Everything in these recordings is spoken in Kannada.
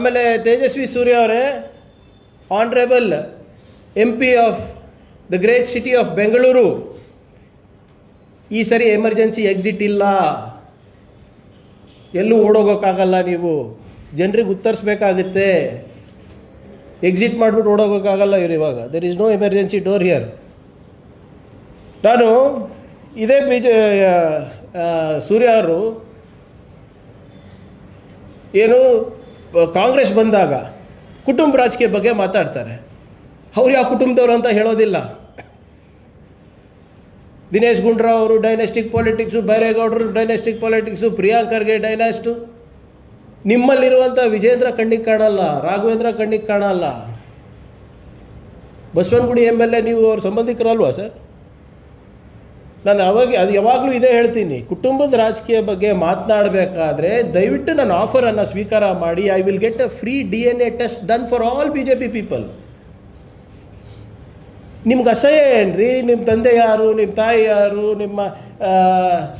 ಆಮೇಲೆ ತೇಜಸ್ವಿ ಸೂರ್ಯ ಅವರೇ, honourable MP of the great city of Bengaluru, ಈ ಸರಿ ಎಮರ್ಜೆನ್ಸಿ ಎಕ್ಸಿಟ್ ಇಲ್ಲ, ಎಲ್ಲೂ ಓಡೋಗೋಕ್ಕಾಗಲ್ಲ, ನೀವು ಜನರಿಗೆ ಉತ್ತರಿಸ್ಬೇಕಾಗುತ್ತೆ, ಎಕ್ಸಿಟ್ ಮಾಡಿಬಿಟ್ಟು ಓಡೋಗೋಕ್ಕಾಗಲ್ಲ ಇವ್ರು ಇವಾಗ. There is no emergency door here. ನಾನು ಇದೇ ಸೂರ್ಯ ಅವರು ಏನು ಕಾಂಗ್ರೆಸ್ ಬಂದಾಗ ಕುಟುಂಬ ರಾಜಕೀಯ ಬಗ್ಗೆ ಮಾತಾಡ್ತಾರೆ. ಅವ್ರು ಯಾವ ಕುಟುಂಬದವರು ಅಂತ ಹೇಳೋದಿಲ್ಲ. ದಿನೇಶ್ ಗುಂಡೂರಾವ್ ಅವರು ಡೈನೆಸ್ಟಿಕ್ ಪಾಲಿಟಿಕ್ಸು, ಬೈರೇಗೌಡರು ಡೈನೆಸ್ಟಿಕ್ ಪಾಲಿಟಿಕ್ಸು, ಪ್ರಿಯಾಂಕ್ ಖರ್ಗೆ ಡೈನಾಸ್ಟು. ನಿಮ್ಮಲ್ಲಿರುವಂಥ ವಿಜೇಂದ್ರ ಕಣ್ಣಿಗೆ ಕಾಣಲ್ಲ, ರಾಘವೇಂದ್ರ ಕಣ್ಣಿಗೆ ಕಾಣಲ್ಲ. ಬಸವನಗುಡಿ MLA ನೀವು ಅವ್ರ ಸಂಬಂಧಿಕರಲ್ವಾ ಸರ್? ನಾನು ಯಾವಾಗಲೂ ಇದೇ ಹೇಳ್ತೀನಿ, ಕುಟುಂಬದ ರಾಜಕೀಯ ಬಗ್ಗೆ ಮಾತನಾಡಬೇಕಾದ್ರೆ ದಯವಿಟ್ಟು ನನ್ನ ಆಫರನ್ನು ಸ್ವೀಕಾರ ಮಾಡಿ. I will get a free DNA test done for all BJP people. ನಿಮ್ಗೆ ಅಸಹ್ಯ ಏನ್ರಿ? ನಿಮ್ಮ ತಂದೆ ಯಾರು, ನಿಮ್ಮ ತಾಯಿ ಯಾರು, ನಿಮ್ಮ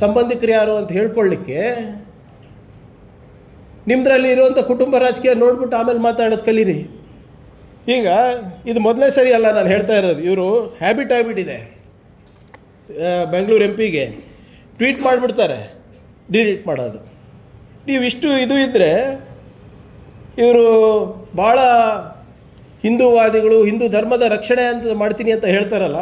ಸಂಬಂಧಿಕರು ಯಾರು ಅಂತ ಹೇಳ್ಕೊಳ್ಳಿಕ್ಕೆ ನಿಮ್ಮದ್ರಲ್ಲಿ ಇರುವಂಥ ಕುಟುಂಬ ರಾಜಕೀಯ ನೋಡ್ಬಿಟ್ಟು ಆಮೇಲೆ ಮಾತಾಡೋದು ಕಲೀರಿ. ಈಗ ಇದು ಮೊದಲನೇ ಸರಿ ಅಲ್ಲ ನಾನು ಹೇಳ್ತಾ ಇರೋದು. ಇವರು ಹ್ಯಾಬಿಟ್ ಆಗಿಬಿಟ್ಟಿದೆ. ಬೆಂಗಳೂರು MP ಗೆ ಟ್ವೀಟ್ ಮಾಡಿಬಿಡ್ತಾರೆ, ಡಿಲೀಟ್ ಮಾಡೋದು. ನೀವು ಇಷ್ಟು ಇದು ಇದ್ದರೆ ಇವರು ಭಾಳ ಹಿಂದೂವಾದಿಗಳು, ಹಿಂದೂ ಧರ್ಮದ ರಕ್ಷಣೆ ಅಂತ ಮಾಡ್ತೀನಿ ಅಂತ ಹೇಳ್ತಾರಲ್ಲ,